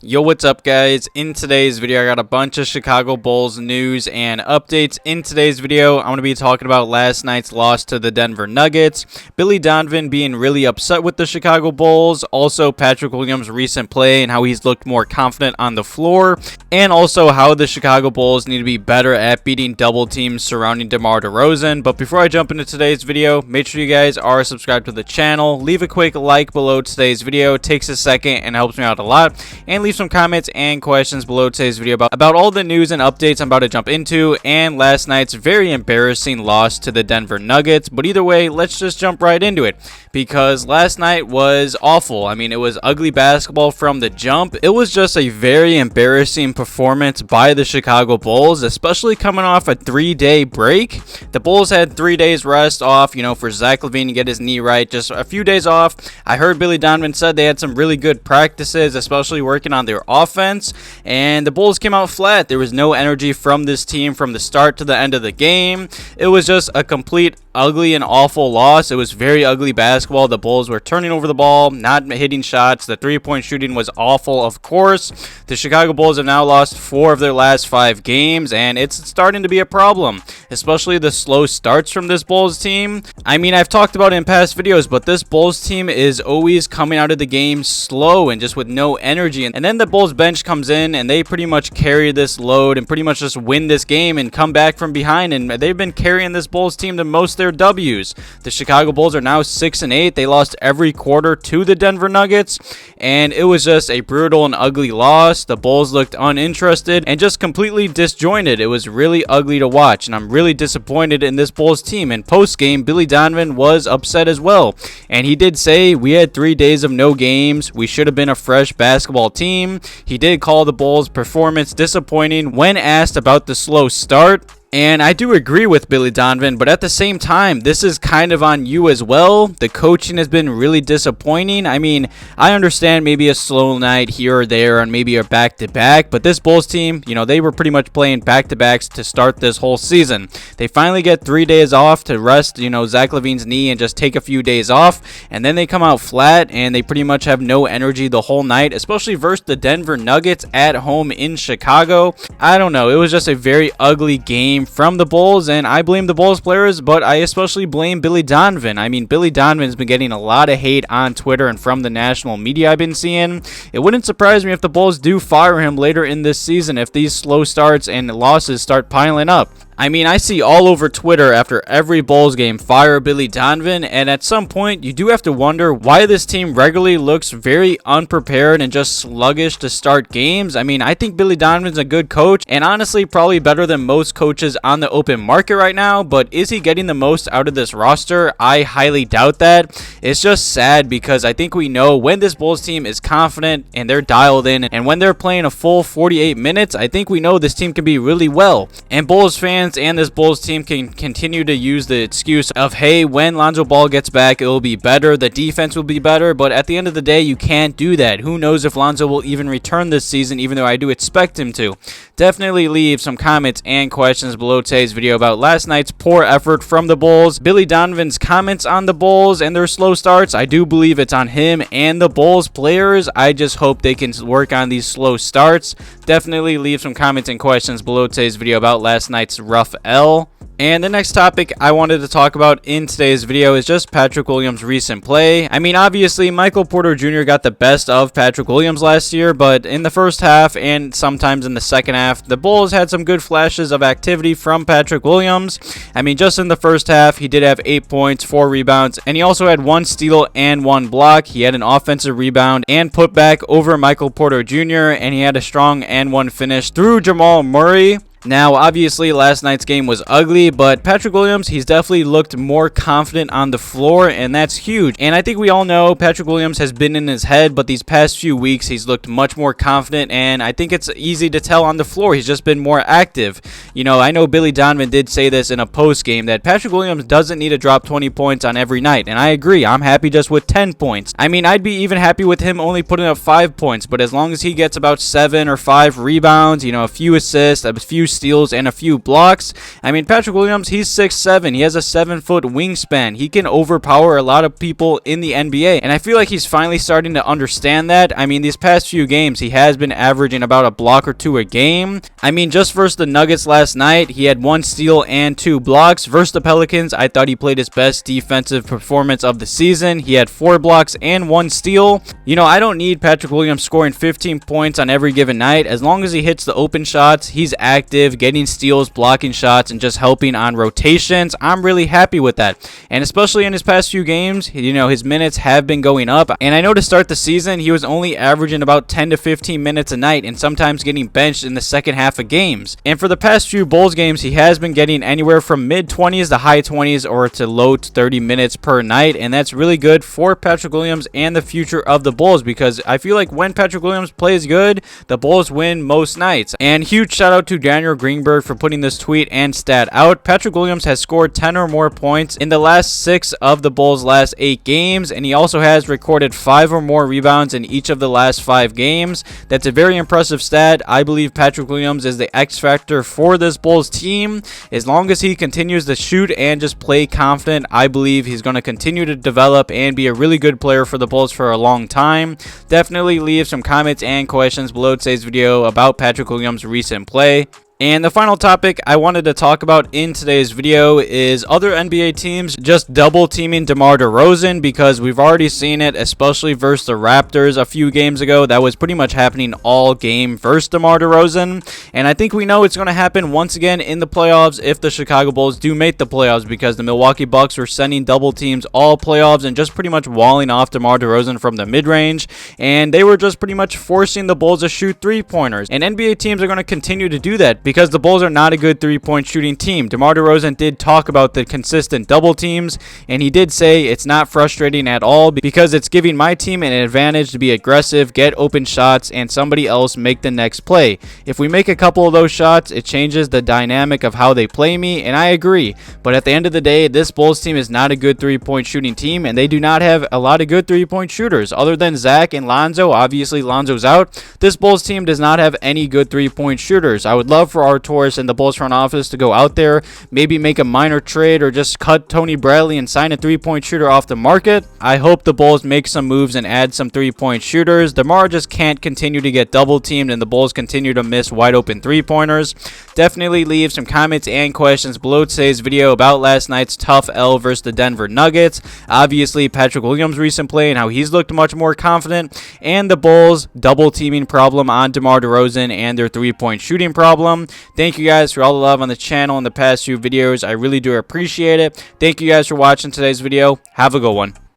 Yo, what's up guys? In today's video I got a bunch of Chicago Bulls news and updates. In today's video I'm going to be talking about last night's loss to the Denver Nuggets, Billy Donovan being really upset with the Chicago Bulls, also Patrick Williams' recent play and how he's looked more confident on the floor, and also how the Chicago Bulls need to be better at beating double teams surrounding DeMar DeRozan. But before I jump into today's video, make sure you guys are subscribed to the channel, leave a quick like below today's video, it takes a second and helps me out a lot, and leave some comments and questions below today's video about all the news and updates I'm about to jump into and last night's very embarrassing loss to the Denver Nuggets. But either way, let's just jump right into it because last night was awful. I mean, it was ugly basketball from the jump. It was just a very embarrassing performance by the Chicago Bulls, especially coming off a 3-day break. The Bulls had 3 days rest off, for Zach LaVine to get his knee right, just a few days off. I heard Billy Donovan said they had some really good practices, especially working on their offense, and the Bulls came out flat. There was no energy from this team from the start to the end of the game. It was just a complete ugly and awful loss. It was very ugly basketball. The Bulls were turning over the ball, not hitting shots. The three-point shooting was awful, of course. The Chicago Bulls have now lost 4 of their last 5 games, and it's starting to be a problem, especially the slow starts from this Bulls team. I mean, I've talked about it in past videos, but this Bulls team is always coming out of the game slow and just with no energy, and then the Bulls bench comes in and they pretty much carry this load and pretty much just win this game and come back from behind, and they've been carrying this Bulls team to most of their W's. The Chicago Bulls are now 6-8. They lost every quarter to the Denver Nuggets, and it was just a brutal and ugly loss. The Bulls looked uninterested and just completely disjointed. It was really ugly to watch, and I'm really disappointed in this Bulls team. And post-game, Billy Donovan was upset as well, and he did say we had 3 days of no games. We should have been a fresh basketball team. He did call the Bulls' performance disappointing when asked about the slow start. And I do agree with Billy Donovan, but at the same time, this is kind of on you as well. The coaching has been really disappointing. I mean, I understand maybe a slow night here or there and maybe a back-to-back, but this Bulls team, they were pretty much playing back-to-backs to start this whole season. They finally get 3 days off to rest, Zach LaVine's knee and just take a few days off, and then they come out flat and they pretty much have no energy the whole night, especially versus the Denver Nuggets at home in Chicago. I don't know. It was just a very ugly game from the Bulls, and I blame the Bulls players, but I especially blame Billy Donovan. I mean, Billy Donovan's been getting a lot of hate on Twitter and from the national media I've been seeing. It wouldn't surprise me if the Bulls do fire him later in this season if these slow starts and losses start piling up. I mean, I see all over Twitter after every Bulls game, fire Billy Donovan, and at some point, you do have to wonder why this team regularly looks very unprepared and just sluggish to start games. I mean, I think Billy Donovan's a good coach, and honestly, probably better than most coaches on the open market right now, but is he getting the most out of this roster? I highly doubt that. It's just sad because I think we know when this Bulls team is confident and they're dialed in, and when they're playing a full 48 minutes, I think we know this team can be really well. And Bulls fans and this Bulls team can continue to use the excuse of, hey, when Lonzo Ball gets back, it will be better, the defense will be better, but at the end of the day, you can't do that. Who knows if Lonzo will even return this season, even though I do expect him to. Definitely leave some comments and questions below today's video about last night's poor effort from the Bulls. Billy Donovan's comments on the Bulls and their slow starts, I do believe it's on him and the Bulls players. I just hope they can work on these slow starts. Definitely leave some comments and questions below today's video about last night's rough L. And the next topic I wanted to talk about in today's video is just Patrick Williams' recent play. I mean, obviously, Michael Porter Jr. got the best of Patrick Williams last year, but in the first half and sometimes in the second half, the Bulls had some good flashes of activity from Patrick Williams. I mean, just in the first half, he did have 8 points, 4 rebounds, and he also had 1 steal and 1 block. He had an offensive rebound and putback over Michael Porter Jr., and he had a strong and 1 finish through Jamal Murray. Now, obviously, last night's game was ugly, but Patrick Williams, he's definitely looked more confident on the floor, and that's huge. And I think we all know Patrick Williams has been in his head, but these past few weeks, he's looked much more confident, and I think it's easy to tell on the floor. He's just been more active. I know Billy Donovan did say this in a post-game, that Patrick Williams doesn't need to drop 20 points on every night, and I agree. I'm happy just with 10 points. I mean, I'd be even happy with him only putting up 5 points, but as long as he gets about 7 or 5 rebounds, a few assists, a few steals, and a few blocks. I mean, Patrick Williams, he's 6'7". He has a 7-foot wingspan. He can overpower a lot of people in the NBA, and I feel like he's finally starting to understand that. I mean, these past few games, he has been averaging about a block or two a game. I mean, just versus the Nuggets last night, he had 1 steal and 2 blocks. Versus the Pelicans, I thought he played his best defensive performance of the season. He had 4 blocks and 1 steal. You know, I don't need Patrick Williams scoring 15 points on every given night. As long as he hits the open shots, he's active, getting steals, blocking shots, and just helping on rotations, I'm really happy with that. And especially in his past few games, you know, his minutes have been going up. And I know to start the season, he was only averaging about 10 to 15 minutes a night and sometimes getting benched in the second half of games. And for the past few Bulls games, he has been getting anywhere from mid-20s to high 20s or to low 30 minutes per night. And that's really good for Patrick Williams and the future of the Bulls, because I feel like when Patrick Williams plays good, the Bulls win most nights. And huge shout out to Daniel Greenberg for putting this tweet and stat out. Patrick Williams has scored 10 or more points in the last 6 of the Bulls' last 8 games, and he also has recorded 5 or more rebounds in each of the last 5 games. That's a very impressive stat. I believe Patrick Williams is the X factor for this Bulls team. As long as he continues to shoot and just play confident, I believe he's going to continue to develop and be a really good player for the Bulls for a long time. Definitely leave some comments and questions below today's video about Patrick Williams' recent play. And the final topic I wanted to talk about in today's video is other NBA teams just double teaming DeMar DeRozan, because we've already seen it, especially versus the Raptors a few games ago. That was pretty much happening all game versus DeMar DeRozan. And I think we know it's going to happen once again in the playoffs if the Chicago Bulls do make the playoffs, because the Milwaukee Bucks were sending double teams all playoffs and just pretty much walling off DeMar DeRozan from the mid-range. And they were just pretty much forcing the Bulls to shoot three-pointers. And NBA teams are going to continue to do that, because the Bulls are not a good three-point shooting team. DeMar DeRozan did talk about the consistent double teams, and he did say it's not frustrating at all because it's giving my team an advantage to be aggressive, get open shots, and somebody else make the next play. If we make a couple of those shots, it changes the dynamic of how they play me, and I agree. But at the end of the day, this Bulls team is not a good three-point shooting team, and they do not have a lot of good three-point shooters. Other than Zach and Lonzo, obviously Lonzo's out, this Bulls team does not have any good three-point shooters. I would love for our Torres and the Bulls front office to go out there, maybe make a minor trade or just cut Tony Bradley and sign a three-point shooter off the market. I hope the Bulls make some moves and add some three-point shooters. DeMar just can't continue to get double-teamed and the Bulls continue to miss wide-open three-pointers. Definitely leave some comments and questions below today's video about last night's tough L versus the Denver Nuggets. Obviously, Patrick Williams' recent play and how he's looked much more confident, and the Bulls' double-teaming problem on DeMar DeRozan and their three-point shooting problem. Thank you guys for all the love on the channel in the past few videos. I really do appreciate it. Thank you guys for watching today's video. Have a good one.